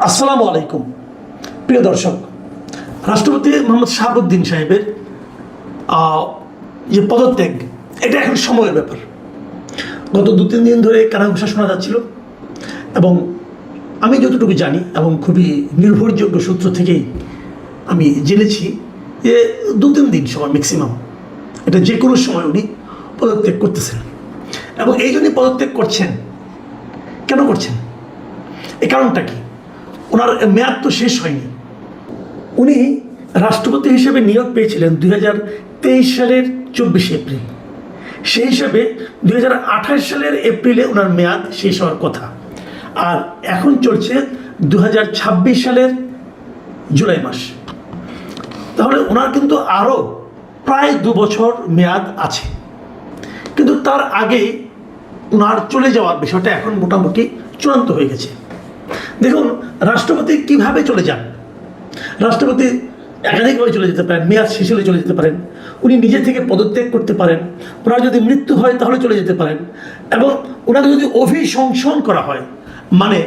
আসসালামু আলাইকুম প্রিয় দর্শক, রাষ্ট্রপতি মোহাম্মদ শাহাবুদ্দিন সাহেবের যে পদত্যাগ, এটা এখন সময়ের ব্যাপার। গত 2-3 দিন ধরে কানাঘুষা শোনা যাচ্ছিল এবং আমি যতটুকু জানি এবং খুবই নির্ভরযোগ্য সূত্র থেকেই আমি জেনেছি যে 2-3 দিন সময় ম্যাক্সিমাম, এটা যে কোনো সময় উনি পদত্যাগ করতেছেন। এবং এই জন্যই পদত্যাগ করছেন। কেন করছেন? এই কারণটা কি? ওনার মেয়াদ তো শেষ হয়নি। উনি রাষ্ট্রপতি হিসেবে নিয়োগ পেয়েছিলেন 2023 সালের 24 এপ্রিল। সেই হিসাবে 2028 সালের এপ্রিলে ওনার মেয়াদ শেষ হওয়ার কথা, আর এখন চলছে 2026 সালের জুলাই মাস। তাহলে ওনার কিন্তু আরও প্রায় 2 বছর মেয়াদ আছে। কিন্তু তার আগেই ওনার চলে যাওয়ার বিষয়টা এখন মোটামুটি চূড়ান্ত হয়ে গেছে। দেখুন, রাষ্ট্রপতি কিভাবে চলে যান। রাষ্ট্রপতি একাধিকভাবে চলে যেতে পারেন, মেয়াদ শেষ হলে চলে যেতে পারেন, উনি নিজে থেকে পদত্যাগ করতে পারেন, ওনার যদি মৃত্যু হয় তাহলে চলে যেতে পারেন, এবং ওনাকে যদি অভিশংসন করা হয়, মানে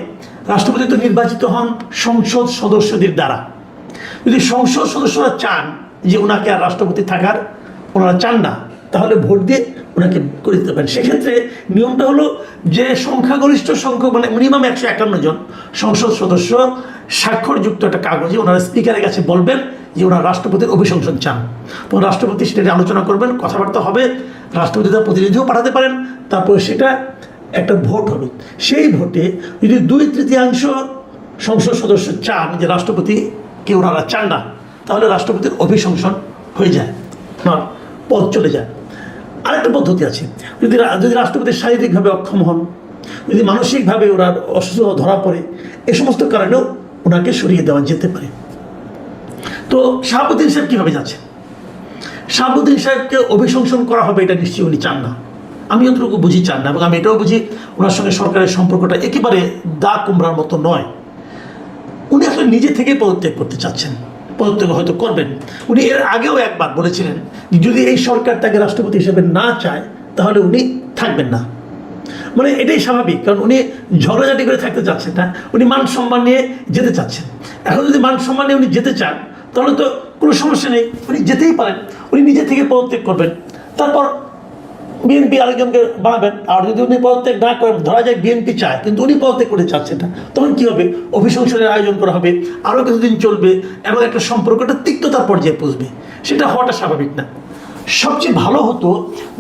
রাষ্ট্রপতি তো নির্বাচিত হন সংসদ সদস্যদের দ্বারা। যদি সংসদ সদস্যরা চান যে ওনাকে আর রাষ্ট্রপতি থাকার ওনারা চান না, তাহলে ভোট দিয়ে ওনাকে করে দিতে পারেন। সেক্ষেত্রে নিয়মটা হলো যে সংখ্যাগরিষ্ঠ সংখ্যক, মানে মিনিমাম 151 জন সংসদ সদস্য স্বাক্ষরযুক্ত একটা কাগজে ওনারা স্পিকারের কাছে বলবেন যে ওনারা রাষ্ট্রপতির অভিশংসন চান, এবং রাষ্ট্রপতি সেটা নিয়ে আলোচনা করবেন, কথাবার্তা হবে, রাষ্ট্রপতি তার প্রতিনিধিও পাঠাতে পারেন, তারপরে সেটা একটা ভোট হবে। সেই ভোটে যদি 2/3 সংসদ সদস্য চান যে রাষ্ট্রপতিকে ওনারা চান না, তাহলে রাষ্ট্রপতির অভিশংসন হয়ে যায়, ওনার পদ চলে যায়। আরেকটা পদ্ধতি আছে, যদি রাষ্ট্রপতি শারীরিকভাবে অক্ষম হন, যদি মানসিকভাবে ওনার অসুস্থ ধরা পড়ে, এই সমস্ত কারণেও ওনাকে সরিয়ে দেওয়া যেতে পারে। তো শাহাবুদ্দিন সাহেব কীভাবে যাচ্ছেন? শাহাবুদ্দিন সাহেবকে অভিশংসন করা হবে এটা নিশ্চয়ই উনি চান না, আমি যতটুকু বুঝি চান না, এবং আমি এটাও বুঝি ওনার সঙ্গে সরকারের সম্পর্কটা একেবারে দা কুমড়ার মতো নয়। উনি আসলে নিজে থেকে পদত্যাগ করতে চাচ্ছেন, পদত্যাগ হয়তো করবেন। উনি এর আগেও একবার বলেছিলেন যদি এই সরকার তাকে রাষ্ট্রপতি হিসেবে না চায় তাহলে উনি থাকবেন না। মানে এটাই স্বাভাবিক, কারণ উনি ঝগড়াঝাটি করে থাকতে চাচ্ছেন না, উনি মান সম্মান নিয়ে যেতে চাচ্ছেন। এখন যদি মান সম্মান নিয়ে উনি যেতে চান তাহলে তো কোনো সমস্যা নেই, উনি যেতেই পারেন, উনি নিজে থেকে পদত্যাগ করবেন, তারপর বিএনপি আরেকজনকে বানাবেন। আর যদি উনি পদত্যাগ না করেন, ধরা যায় বিএনপি চায় কিন্তু উনি পদত্যাগ করতে চাচ্ছেন না, তখন কী হবে? অভিশংসনের আয়োজন করা হবে, আরও কিছুদিন চলবে এবং একটা সম্পর্কটা তিক্ততার পর্যায়ে পৌঁছবে। সেটা হওয়াটা স্বাভাবিক না। সবচেয়ে ভালো হতো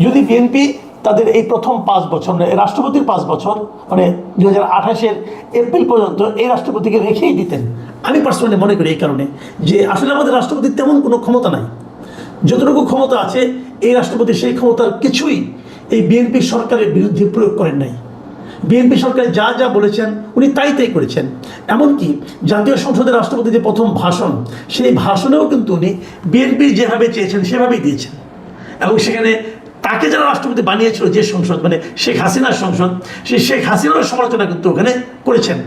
যদি বিএনপি তাদের এই প্রথম 5 বছর, মানে রাষ্ট্রপতির 5 বছর, মানে 2028 এপ্রিল পর্যন্ত এই রাষ্ট্রপতিকে রেখেই দিতেন। আমি পার্সোনালি মনে করি এই কারণে যে আসলে আমাদের রাষ্ট্রপতির তেমন কোনো ক্ষমতা নাই। যতটুকু ক্ষমতা আছে এই রাষ্ট্রপতি সেই ক্ষমতার কিছুই এই বিএনপি সরকারের বিরুদ্ধে প্রয়োগ করেন নাই। বিএনপি সরকার যা যা বলেছেন উনি তাই করেছেন। এমনকি জাতীয় সংসদের রাষ্ট্রপতি যে প্রথম ভাষণ, সেই ভাষণেও কিন্তু উনি বিএনপি যেভাবে চেয়েছেন সেভাবেই দিয়েছেন, এবং সেখানে তাকে যারা রাষ্ট্রপতি বানিয়েছিল যে সংসদ, মানে শেখ হাসিনার সংসদ, সেই শেখ হাসিনার সমালোচনা কিন্তু ওখানে করেছেন।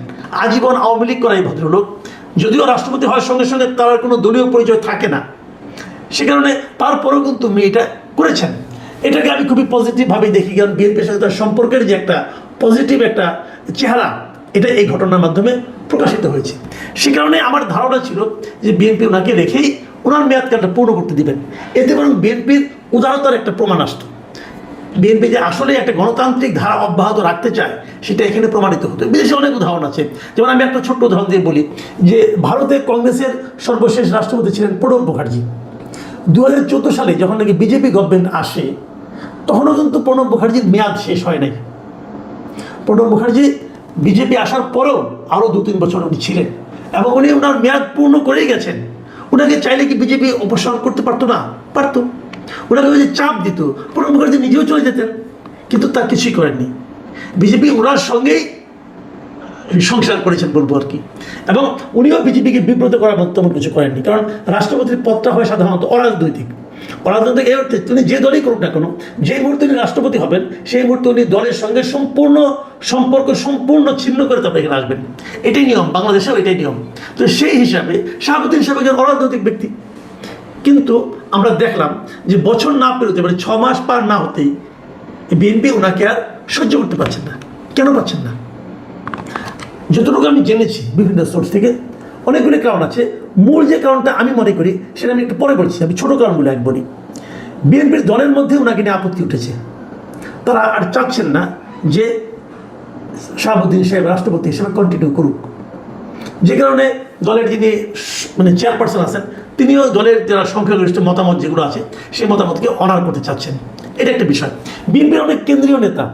আজীবন আওয়ামী লীগ করা এই ভদ্রলোক, যদিও রাষ্ট্রপতি হওয়ার সঙ্গে সঙ্গে তার কোনো দলীয় পরিচয় থাকে না, সে কারণে তারপরেও কিন্তু উনি এটা করেছেন। এটাকে আমি খুবই পজিটিভভাবেই দেখি, কারণ বিএনপির সাথে তার সম্পর্কের যে একটা পজিটিভ একটা চেহারা, এটা এই ঘটনার মাধ্যমে প্রকাশিত হয়েছে। সে কারণে আমার ধারণা ছিল যে বিএনপি ওনাকে রেখেই ওনার মেয়াদকালটা পূর্ণ করতে দিবেন, এতে বরং বিএনপির উদারতার একটা প্রমাণ আসত। বিএনপি যে আসলে একটা গণতান্ত্রিক ধারা অব্যাহত রাখতে চায় সেটা এখানে প্রমাণিত হতো। বিদেশে অনেক উদাহরণ আছে, যেমন আমি একটা ছোট্ট উদাহরণ দিয়ে বলি যে ভারতের কংগ্রেসের সর্বশেষ রাষ্ট্রপতি ছিলেন প্রণব মুখার্জি। 2014 সালে যখন নাকি বিজেপি গভর্নমেন্ট আসে, তখনও কিন্তু প্রণব মুখার্জির মেয়াদ শেষ হয় নাই। প্রণব মুখার্জি বিজেপি আসার পরেও আরও 2-3 বছর উনি ছিলেন, এবং উনি ওনার মেয়াদ পূর্ণ করেই গেছেন। ওনাকে চাইলে কি বিজেপি অপসারণ করতে পারতো না? পারতো। ওনাকে ওই যে চাপ দিত, প্রণব মুখার্জি নিজেও চলে যেতেন, কিন্তু তা কিছুই করেননি। বিজেপি ওনার সঙ্গেই সংসার করেছেন বলবো আর কি, এবং উনিও বিজেপিকে বিব্রত করার মতো তেমন কিছু করেননি, কারণ রাষ্ট্রপতির পদটা হয় সাধারণত অরাজনৈতিক। অরাজনৈতিক এই অর্থে তিনি যে দলই করুক না কেন, যে মুহূর্তে উনি রাষ্ট্রপতি হবেন সেই মুহূর্তে উনি দলের সঙ্গে সম্পূর্ণ সম্পর্ক ছিন্ন করে তারপরে এখানে আসবেন। এটাই নিয়ম, বাংলাদেশেও এটাই নিয়ম। তো সেই হিসাবে শাহাবুদ্দিন সাহেব একজন অরাজনৈতিক ব্যক্তি, কিন্তু আমরা দেখলাম যে বছর না পেরোতে, মানে 6 মাস পার না হতেই বিএনপি ওনাকে আর সহ্য করতে পারছেন না। কেন পাচ্ছেন না? যতটুকু আমি জেনেছি বিভিন্ন সোর্স থেকে অনেকগুলি কারণ আছে। মূল যে কারণটা আমি মনে করি সেটা আমি একটু পরে বলছি, আমি ছোটো কারণগুলো এক বলি। বিএনপির দলের মধ্যে ওনাকে নিয়ে আপত্তি উঠেছে, তারা আর চাচ্ছেন না যে শাহাবুদ্দিন সাহেব রাষ্ট্রপতি হিসেবে কন্টিনিউ করুক, যে কারণে দলের যিনি চেয়ারপারসন আছেন তিনিও দলের যারা সংখ্যাগরিষ্ঠ মতামত যেগুলো আছে সেই মতামতকে অনার করতে চাচ্ছেন। এটা একটা বিষয়। বিএনপির অনেক কেন্দ্রীয় নেতা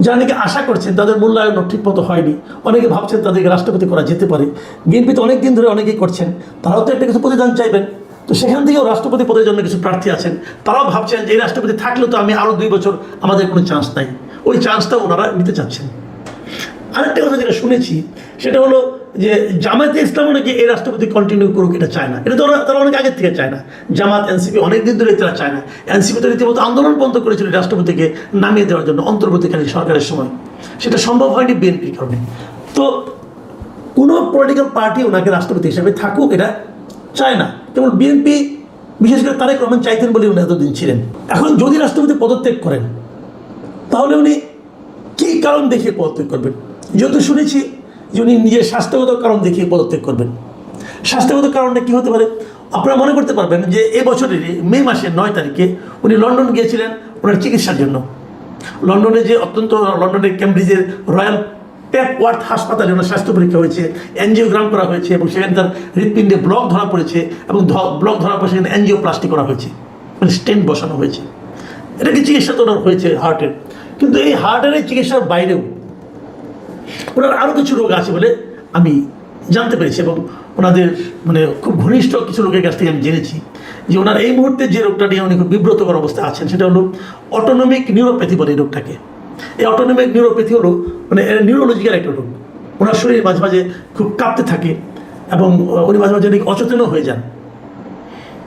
যারা নাকি আশা করছেন, তাদের মূল্যায়ন ঠিক মতো হয়নি, অনেকে ভাবছেন তাদেরকে রাষ্ট্রপতি করা যেতে পারে। বিএনপি তো অনেক দিন ধরে অনেকেই করছেন, তারাও তো একটা কিছু প্রতিদান চাইবেন, তো সেখান থেকেও রাষ্ট্রপতি পদের জন্য কিছু প্রার্থী আছেন, তারাও ভাবছেন যে এই রাষ্ট্রপতি থাকলেও তো আমি আরও 2 বছর আমাদের কোনো চান্স নাই, ওই চান্সটা ওনারা নিতে চাচ্ছেন। আরেকটা কথা যেটা শুনেছি সেটা হলো যে জামায়াতে ইসলামও নাকি এই রাষ্ট্রপতি কন্টিনিউ করুক, এটা চায় না। এটা তো তারা অনেক আগের থেকে চায় না। জামাত এনসিপি অনেক দিন ধরে তারা চায় না। এনসিপি তো রীতিমতো আন্দোলন বন্ধ করেছিল রাষ্ট্রপতিকে নামিয়ে দেওয়ার জন্য অন্তর্বর্তীকালীন সরকারের সময়, সেটা সম্ভব হয়নি বিএনপির কারণে। তো কোনো পলিটিক্যাল পার্টি ওনাকে রাষ্ট্রপতি হিসেবে থাকুক এটা চায় না, কেবল বিএনপি, বিশেষ করে তারেক রহমান চাইতেন বলে উনি এতদিন ছিলেন। এখন যদি রাষ্ট্রপতি পদত্যাগ করেন তাহলে উনি কী কারণ দেখিয়ে পদত্যাগ করবেন? যেহেতু শুনেছি যে উনি নিজের স্বাস্থ্যগত কারণ দেখিয়ে পদত্যাগ করবেন। স্বাস্থ্যগত কারণটা কী হতে পারে? আপনারা মনে করতে পারবেন যে এ বছরের মে মাসের 9 তারিখে উনি লন্ডন গিয়েছিলেন ওনার চিকিৎসার জন্য। লন্ডনে যে লন্ডনের কেমব্রিজের রয়্যাল পেপওয়ার্থ হাসপাতালে ওনার স্বাস্থ্য পরীক্ষা হয়েছে, এনজিওগ্রাম করা হয়েছে এবং সেখানে তার হৃৎপিণ্ডে ব্লক ধরা পড়েছে এবং ব্লক ধরার পর সেখানে এনজিওপ্লাস্টি করা হয়েছে, স্টেন্ট বসানো হয়েছে। এটা কি চিকিৎসা তো ওনার হয়েছে হার্টের, কিন্তু এই হার্টের চিকিৎসার বাইরেও ওনার আরও কিছু রোগ আছে বলে আমি জানতে পেরেছি এবং ওনাদের খুব ঘনিষ্ঠ কিছু লোকের কাছ থেকে আমি জেনেছি যে ওনার এই মুহূর্তে যে রোগটা নিয়ে উনি খুব বিব্রতকর অবস্থায় আছেন সেটা হলো অটোনমিক নিউরোপ্যাথি বলে এই রোগটাকে। এই অটোনমিক নিউরোপ্যাথি হলো নিউরোলজিক্যাল একটা রোগ। ওনার শরীর মাঝে মাঝে খুব কাঁপতে থাকে এবং উনি মাঝে মাঝে অচেতনও হয়ে যান।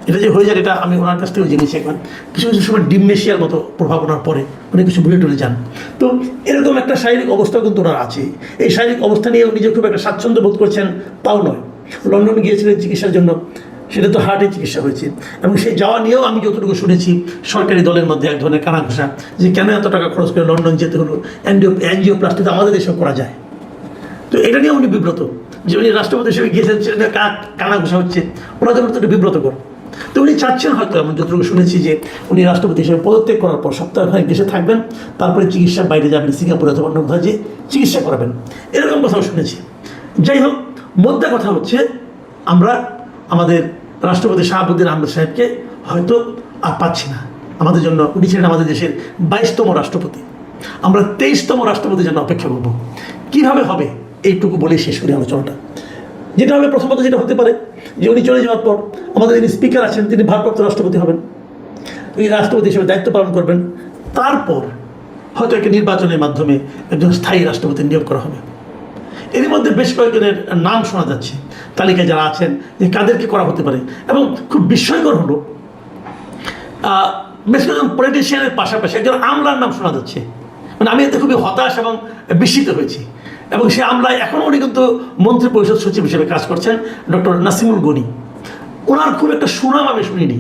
এটা যে হয়ে যায় এটা আমি ওনার কাছ থেকেও জেনেছি একবার। কিছু কিছু সময় ডিমনেশিয়ার মতো প্রভাব ওনার পরে উনি কিছু ভুলে টুলে যান। তো এরকম একটা শারীরিক অবস্থা কিন্তু ওনার আছে। এই শারীরিক অবস্থা নিয়ে উনি যে খুব একটা স্বাচ্ছন্দ্য বোধ করছেন তাও নয়। লন্ডন গিয়েছিলেন চিকিৎসার জন্য, সেটা তো হার্টের চিকিৎসা হয়েছে এবং সেই যাওয়া নিয়েও আমি যতটুকু শুনেছি সরকারি দলের মধ্যে এক ধরনের কানাঘুষা যে কেন এত টাকা খরচ করে লন্ডন যেতে হলো, এনজিওপ্লাস্টি তো আমাদের দেশেও করা যায়। তো এটা নিয়ে উনি বিব্রত যে উনি রাষ্ট্রপতি হিসেবে গিয়েছেন, সেটা কানাঘুষা হচ্ছে ওনাদের মধ্যে একটা বিব্রতকর। তো উনি চাচ্ছেন হয়তো, আমি যতটুকু শুনেছি যে উনি রাষ্ট্রপতি হিসেবে পদত্যাগ করার পর সপ্তাহখানেক দেশে থাকবেন, তারপরে চিকিৎসার বাইরে যাবেন, সিঙ্গাপুরে অথবা অন্য কোথাও যে চিকিৎসা করাবেন, এরকম কথাও শুনেছি। যাই হোক, মোদ্দা কথা হচ্ছে আমরা আমাদের রাষ্ট্রপতি শাহাবুদ্দিন আহমেদ সাহেবকে হয়তো আর পাচ্ছি না আমাদের জন্য। উনি ছিলেন আমাদের দেশের 22তম রাষ্ট্রপতি, আমরা 23তম রাষ্ট্রপতির জন্য অপেক্ষা করব। কীভাবে হবে এইটুকু বলে শেষ করি আলোচনাটা। যেটা হবে, প্রথমত যেটা হতে পারে যে উনি চলে যাওয়ার পর আমাদের যিনি স্পিকার আছেন তিনি ভারপ্রাপ্ত রাষ্ট্রপতি হবেন, তিনি রাষ্ট্রপতি হিসেবে দায়িত্ব পালন করবেন। তারপর হয়তো একটা নির্বাচনের মাধ্যমে একজন স্থায়ী রাষ্ট্রপতি নিয়োগ করা হবে। এর মধ্যে বেশ কয়েকজনের নাম শোনা যাচ্ছে তালিকায় যারা আছেন যে কাদেরকে করা হতে পারে। এবং খুব বিস্ময়কর হলো বেশ কয়েকজন পলিটিশিয়ানের পাশাপাশি একজন আমলার নাম শোনা যাচ্ছে। আমি এতে খুবই হতাশ এবং বিস্মিত হয়েছি। এবং সে আমলায় এখনও উনি কিন্তু মন্ত্রী পরিষদ সচিব হিসেবে কাজ করছেন, ডক্টর নাসিমুল গনি। ওনার খুব একটা সুনাম আমি শুনিনি,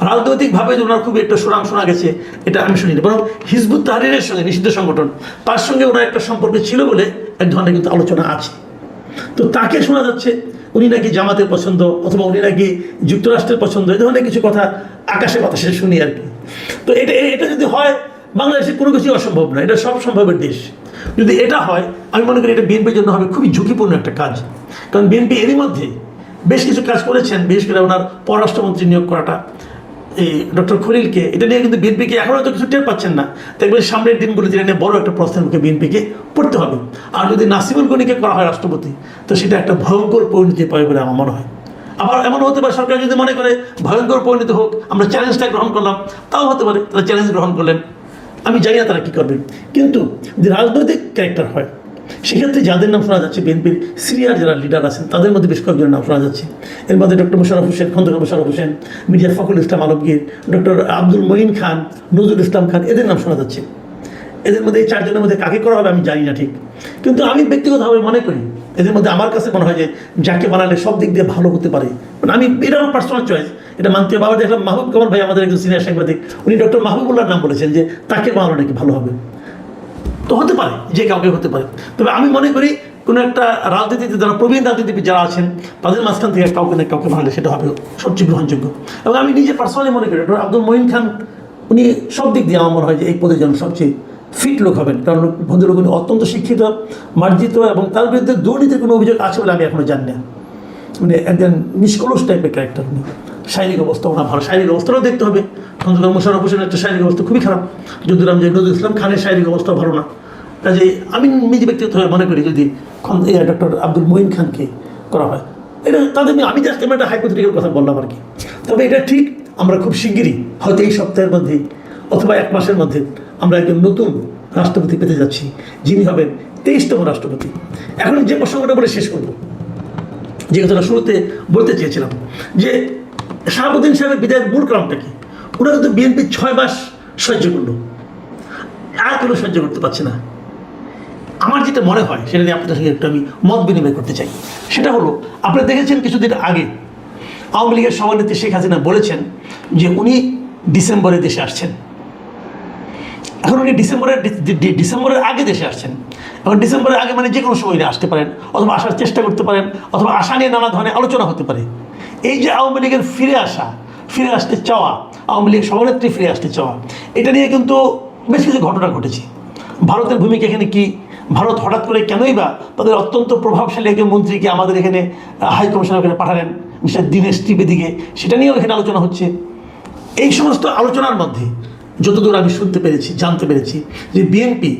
রাজনৈতিকভাবে যে ওনার খুব একটা সুনাম শোনা গেছে এটা আমি শুনিনি, বরং হিজবুত তাহরিরের সঙ্গে, নিষিদ্ধ সংগঠন, তার সঙ্গে ওনার একটা সম্পর্ক ছিল বলে এক ধরনের কিন্তু আলোচনা আছে। তো তাকে শোনা যাচ্ছে উনি নাকি জামাতের পছন্দ অথবা উনি নাকি যুক্তরাষ্ট্রের পছন্দ, এই ধরনের কিছু কথা আকাশে বাতাসে শুনি আর কি। তো এটা যদি হয়, বাংলাদেশে কোনো কিছুই অসম্ভব না, এটা সব সম্ভবের দেশ। যদি এটা হয়, আমি মনে করি এটা বিএনপির জন্য হবে খুবই ঝুঁকিপূর্ণ একটা কাজ। কারণ বিএনপি এরই মধ্যে বেশ কিছু কাজ করেছেন, বিশেষ করে ওনার পররাষ্ট্রমন্ত্রী নিয়োগ করাটা, এই ডক্টর খলিলকে, এটা নিয়ে কিন্তু বিএনপিকে এখনও তো কিছু টের পাচ্ছেন না। দেখবেন সামনের দিনগুলো যেটা নিয়ে বড় একটা প্রশ্নের মুখে বিএনপিকে পড়তে হবে। আর যদি নাসিমুল গনিকে করা হয় রাষ্ট্রপতি, তো সেটা একটা ভয়ঙ্কর পরিণতি পাবে বলে আমার মনে হয়। আবার এমন হতে পারে সরকার যদি মনে করে ভয়ঙ্কর পরিণতি হোক, আমরা চ্যালেঞ্জটা গ্রহণ করলাম, তাও হতে পারে তারা চ্যালেঞ্জ গ্রহণ করলেন, আমি জানি না তারা কী করবেন। কিন্তু যদি রাজনৈতিক ক্যারেক্টার হয়, সেক্ষেত্রে যাদের নাম শোনা যাচ্ছে বিএনপির সিনিয়র যারা লিডার আছেন তাদের মধ্যে বেশ কয়েকজনের নাম শোনা যাচ্ছে। এর মধ্যে ডক্টর মোশাররফ হোসেন, খন্দকার মোশাররফ হোসেন, মির্জা ফখরুল ইসলাম আলমগীর, ডক্টর আব্দুল মঈন খান, নজরুল ইসলাম খান, এদের নাম শোনা যাচ্ছে। এদের মধ্যে এই 4 জনের মধ্যে কাকে করা হবে আমি জানি না ঠিক, কিন্তু আমি ব্যক্তিগতভাবে মনে করি এদের মধ্যে আমার কাছে মনে হয় যে যাকে বানালে সব দিক দিয়ে ভালো হতে পারে। আমি এটা আমার পার্সোনাল চয়েস, এটা মানতে হবে। আবার দেখলাম মাহবুব কামাল ভাই, আমাদের একজন সিনিয়র সাংবাদিক, উনি ডক্টর মাহবুবুল্লাহর নাম বলেছেন যে তাকে বানানো নাকি ভালো হবে। তো হতে পারে, যে কাউকে হতে পারে। তবে আমি মনে করি কোনো একটা রাজনীতিতে যারা প্রবীণ রাজনীতিবিদ যারা আছেন তাদের মাঝখান থেকে কাউকে না কাউকে ভালো সেটা হবে সবচেয়ে গ্রহণযোগ্য। এবং আমি নিজে পার্সোনালি মনে করি ডক্টর আব্দুল মঈন খান উনি সব দিক দিয়ে আমার মনে হয় যে এই পদের জন্য সবচেয়ে ফিট লোক হবেন, কারণ ভদ্রলোক উনি অত্যন্ত শিক্ষিত, মার্জিত, এবং তার বিরুদ্ধে দুর্নীতির কোনো অভিযোগ আছে বলে আমি এখনও জানি না। মানে একজন নিষ্কলুষ টাইপের ক্যারেক্টার উনি। শারীরিক অবস্থা ওনার ভালো, শারীরিক অবস্থাটাও দেখতে হবে। খন্দকার মোশাররফ হোসেনের একটা শারীরিক অবস্থা খুবই খারাপ, যদুরাম নজরুল ইসলাম খানের শারীরিক অবস্থা ভালো না। কাজে আমি নিজে ব্যক্তিগতভাবে মনে করি যদি ডক্টর আব্দুল মঈন খানকে করা হয়, এটা তাদের আমি জাস্ট একটা হাইপোথেটিক্যাল কথা বললাম আর কি। তবে এটা ঠিক আমরা খুব শিগগিরই হয়তো এই সপ্তাহের মধ্যেই অথবা 1 মাসের মধ্যে আমরা একজন নতুন রাষ্ট্রপতি পেতে যাচ্ছি, যিনি হবেন 23তম রাষ্ট্রপতি। এখন যে প্রসঙ্গটা বলে শেষ করব, যে কথাটা শুরুতে বলতে চেয়েছিলাম, যে শাহাবুদ্দিন সাহেবের বিদায়ের মূল কারণটা কি? ওরা কিন্তু বিএনপি 6 মাস সহ্য করলো, আর কেউ সহ্য করতে পারছে না। আমার যেটা মনে হয় সেটা নিয়ে আপনাদের সঙ্গে একটু আমি মত বিনিময় করতে চাই। সেটা হলো, আপনারা দেখেছেন কিছুদিন আগে আওয়ামী লীগের সভানেত্রী শেখ হাসিনা বলেছেন যে উনি ডিসেম্বরে দেশে আসছেন। এখন উনি ডিসেম্বরের আগে দেশে আসছেন। এখন ডিসেম্বরের আগে মানে যে কোনো সময় আসতে পারেন, অথবা আসার চেষ্টা করতে পারেন, অথবা আসা নিয়ে নানা ধরনের আলোচনা হতে পারে। এই যে আওয়ামী লীগের ফিরে আসতে চাওয়া, আওয়ামী লীগের সভানেত্রী ফিরে আসতে চাওয়া, এটা নিয়ে কিন্তু বেশ কিছু ঘটনা ঘটেছে। ভারতের ভূমিকা এখানে কি? ভারত হঠাৎ করে কেনই বা তাদের অত্যন্ত প্রভাবশালী একজন মন্ত্রীকে আমাদের এখানে হাই কমিশনার ওখানে পাঠালেন, মিস্টার দীনেশ ত্রিবেদীকে, সেটা নিয়েও এখানে আলোচনা হচ্ছে। এই সমস্ত আলোচনার মধ্যে যতদূর আমি শুনতে পেরেছি, জানতে পেরেছি, যে বিএনপি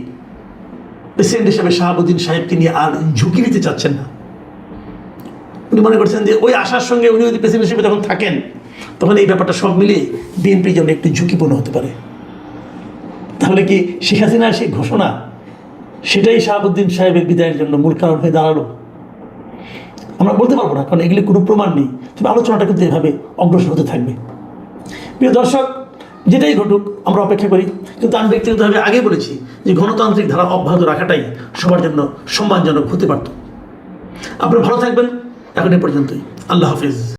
প্রেসিডেন্ট হিসেবে শাহাবুদ্দিন সাহেবকে নিয়ে আর ঝুঁকি নিতে চাচ্ছেন না। উনি মনে করছেন যে ওই আশার সঙ্গে উনি যদি প্রেসিডেন্ট হিসেবে যখন থাকেন, তখন এই ব্যাপারটা সব মিলিয়ে বিএনপির জন্য একটু ঝুঁকিপূর্ণ হতে পারে। তাহলে কি শেখ হাসিনার সেই ঘোষণা সেটাই শাহাবুদ্দিন সাহেবের বিদায়ের জন্য মূল কারণ হয়ে দাঁড়ালো? আমরা বলতে পারবো না, কারণ এগুলি কোনো প্রমাণ নেই। তবে আলোচনাটা কিন্তু এভাবে অগ্রসর হতে থাকবে। প্রিয় দর্শক, যেটাই ঘটুক আমরা অপেক্ষা করি, কিন্তু আমি ব্যক্তিগতভাবে আগে বলেছি যে গণতান্ত্রিক ধারা অব্যাহত রাখাটাই সবার জন্য সম্মানজনক হতে পারত। আপনারা ভালো থাকবেন, এখন এ পর্যন্তই। আল্লাহ হাফিজ।